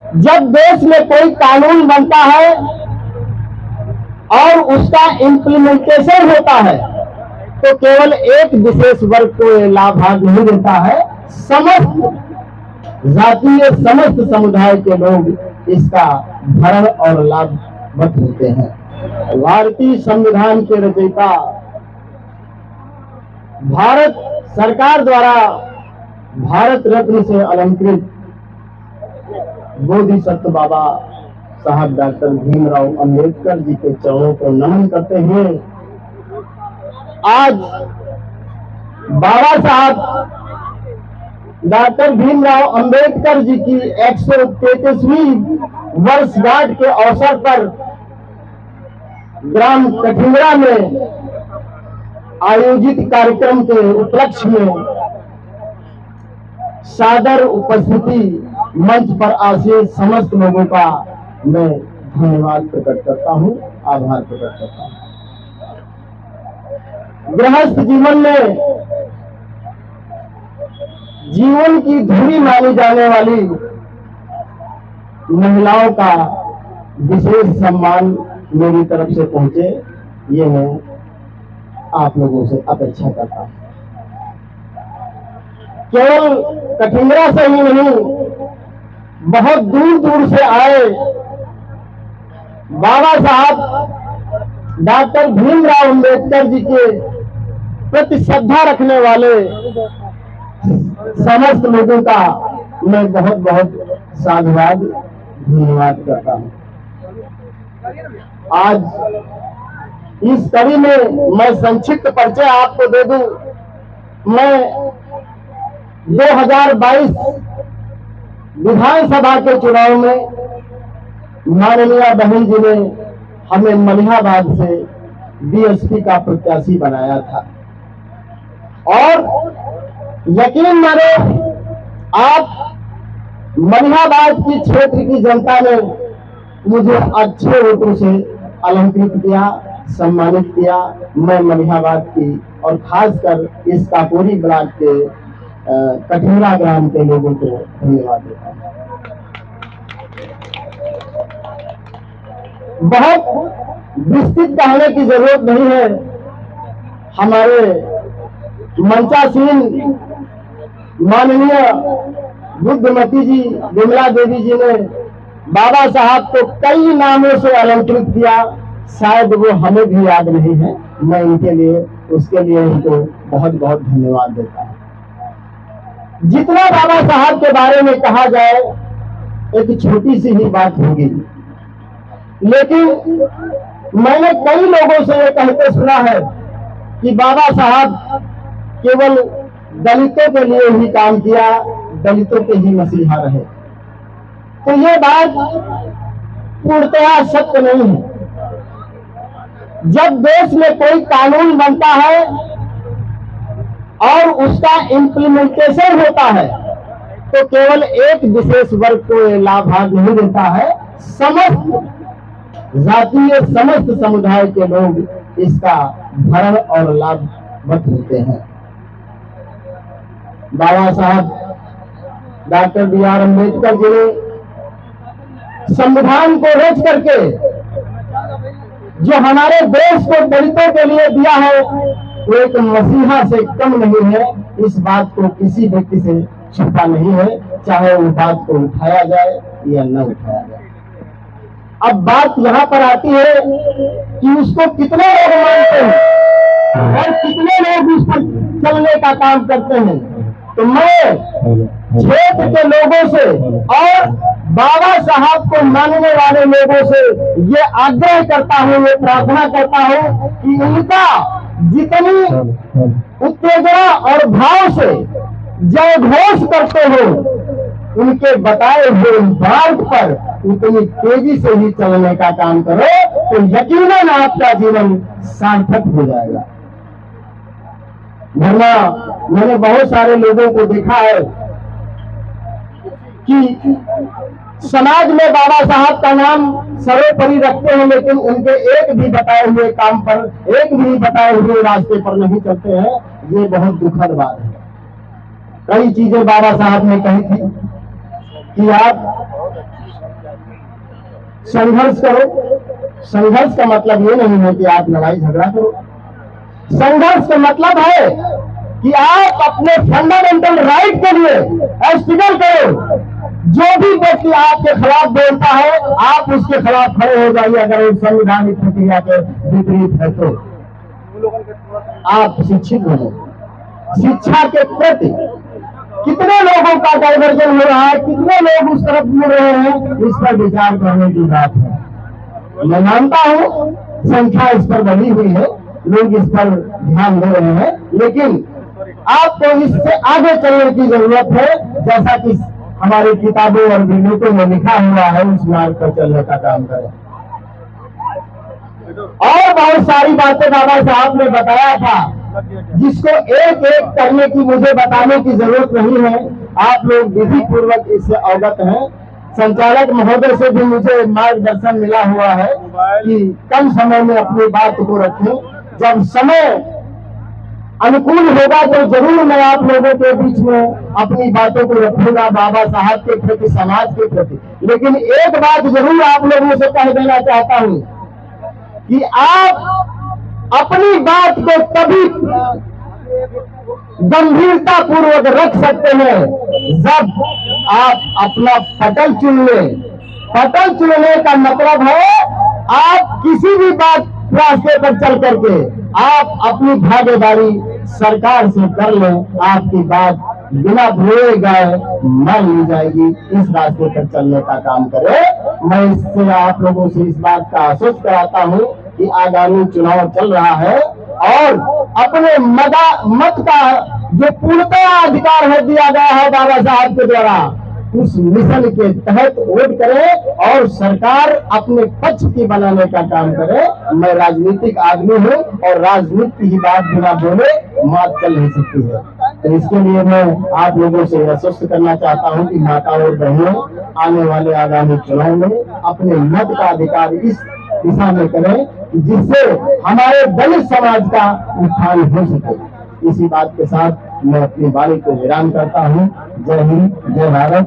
जब देश में कोई कानून बनता है और उसका इम्प्लीमेंटेशन होता है तो केवल एक विशेष वर्ग को लाभ नहीं देता है, समस्त जातीय समस्त समुदाय के लोग इसका भरण और लाभवत होते हैं। भारतीय संविधान के रचयिता भारत सरकार द्वारा भारत रत्न से अलंकृत बोधिसत्व बाबा साहब डॉक्टर भीमराव अंबेडकर जी के चरणों को नमन करते हुए आज बाबा साहब डॉक्टर भीमराव अंबेडकर जी की 133वीं वर्षगांठ के अवसर पर ग्राम कठिंगरा में आयोजित कार्यक्रम के उपलक्ष्य में सादर उपस्थिति मंच पर आसीन समस्त लोगों का मैं धन्यवाद प्रकट करता हूं, आभार प्रकट करता हूं। गृहस्थ जीवन में जीवन की धुरी मानी जाने वाली महिलाओं का विशेष सम्मान मेरी तरफ से पहुंचे, ये मैं आप लोगों से अपेक्षा करता हूं। केवल कठिंगरा से ही नहीं, बहुत दूर दूर से आए बाबा साहब डॉक्टर भीमराव अंबेडकर जी के प्रति श्रद्धा रखने वाले समस्त लोगों का मैं बहुत बहुत साधुवाद धन्यवाद करता हूं। आज इस कड़ी में मैं संक्षिप्त परिचय आपको दे दूं। मैं 2022 विधानसभा के चुनाव में माननीय बहन जी ने हमें मलिहाबाद से बीएसपी का प्रत्याशी बनाया था और यकीन माने आप मलिहाबाद की क्षेत्र की जनता ने मुझे अच्छे वोटों से अलंकृत किया, सम्मानित किया। मैं मलिहाबाद की और खासकर इस काकोरी ब्लॉक के कठिंगरा ग्राम के लोगों को धन्यवाद देता हूं। बहुत विस्तृत कहने की जरूरत नहीं है। हमारे मंचासीन माननीय बुद्धमती जी, विमला देवी जी ने बाबा साहब को कई नामों से अलंकृत किया, शायद वो हमें भी याद नहीं है। मैं इनके लिए उसके लिए इनको बहुत बहुत धन्यवाद देता हूं। जितना बाबा साहब के बारे में कहा जाए एक छोटी सी ही बात होगी, लेकिन मैंने कई लोगों से ये कहते सुना है कि बाबा साहब केवल दलितों के लिए ही काम किया, दलितों के ही मसीहा रहे। तो ये बात पूर्णतः सत्य नहीं है। जब देश में कोई कानून बनता है और उसका इम्प्लीमेंटेशन होता है तो केवल एक विशेष वर्ग को लाभ नहीं देता है, समस्त जातीय समस्त समुदाय के लोग इसका भरण और लाभवत होते हैं। बाबा साहब डॉक्टर बी.आर. अम्बेडकर जी ने संविधान को रच करके जो हमारे देश को दलितों के लिए दिया है वो एक मसीहा से कम नहीं है। इस बात को किसी व्यक्ति से छुपा नहीं है, चाहे वो बात को उठाया जाए या न उठाया जाए। अब बात यहाँ पर आती है कि उसको कितने लोग मानते हैं और कितने लोग उस पर चलने का काम करते हैं। तो मैं क्षेत्र के लोगों से और बाबा साहब को मानने वाले लोगों से ये आग्रह करता हूँ, ये प्रार्थना करता हूँ कि उनका जितनी उत्तेजना और भाव से जय घोष करते हो, उनके बताए हुए मार्ग पर उतनी तेजी से ही चलने का काम करो तो यकीनन आपका जीवन सार्थक हो जाएगा। वरना मैंने बहुत सारे लोगों को देखा है कि समाज में बाबा साहब का नाम सर्वोपरि रखते हैं, लेकिन उनके एक भी बताए हुए काम पर, एक भी बताए हुए रास्ते पर नहीं चलते हैं। ये बहुत दुखद बात है। कई चीजें बाबा साहब ने कही थी कि आप संघर्ष करो। संघर्ष का मतलब ये नहीं है कि आप लड़ाई झगड़ा करो। संघर्ष का मतलब है कि आप अपने फंडामेंटल राइट के लिए स्ट्रगल करो। जो भी व्यक्ति आपके खिलाफ बोलता है, आप उसके खिलाफ खड़े हो जाइए। अगर वो संवैधानिक प्रक्रिया के विपरीत है तो आप शिक्षित बनो। शिक्षा के प्रति कितने लोगों का डाइवर्जन हो रहा है, कितने लोग उस तरफ मुड़ रहे हैं, इस पर विचार करने की बात है। मैं मानता हूं संख्या इस पर बढ़ी हुई है, लोग इस पर ध्यान दे रहे हैं, लेकिन आपको इससे आगे चलने की जरूरत है। जैसा कि हमारी किताबों और विनोदों में लिखा हुआ है, उस मार्ग पर चलने का काम करें। और बहुत सारी बातें बाबा साहब ने बताया था, जिसको एक एक करने की मुझे बताने की जरूरत नहीं है। आप लोग विधि पूर्वक इससे अवगत हैं। संचालक महोदय से भी मुझे मार्गदर्शन मिला हुआ है कि कम समय में अपनी बात को रखें। जब समय अनुकूल होगा तो जरूर मैं आप लोगों के बीच में अपनी बातों को रखूंगा, बाबा साहब के प्रति, समाज के प्रति। लेकिन एक बात जरूर आप लोगों से कह देना चाहता हूं कि आप अपनी बात को तभी गंभीरता पूर्वक रख सकते हैं जब आप अपना पटल चुन लें। पटल चुनने का मतलब है आप किसी भी बात रास्ते पर चल करके आप अपनी भागीदारी सरकार से कर लें, आपकी बात बिना भूले गए मान ली जाएगी। इस रास्ते पर चलने का काम करें। मैं इससे आप लोगों से इस बात का आश्वस्त कराता हूं कि आगामी चुनाव चल रहा है और अपने मत का जो पूर्णतः अधिकार है दिया गया है बाबा साहब के द्वारा, उस मिशन के तहत वोट करें और सरकार अपने पक्ष की बनाने का काम करे। मैं राजनीतिक आदमी हूं और राजनीति की बात बिना बोले बात चल नहीं सकती है। तो इसके लिए मैं आप लोगों से आश्वस्त करना चाहता हूं कि माता और बहनों, आने वाले आगामी चुनाव में अपने मत का अधिकार इस दिशा में करें जिससे हमारे दलित समाज का उत्थान हो सके। इसी बात के साथ मैं अपनी वाणी को विराम करता हूं। जय हिंद, जय भारत।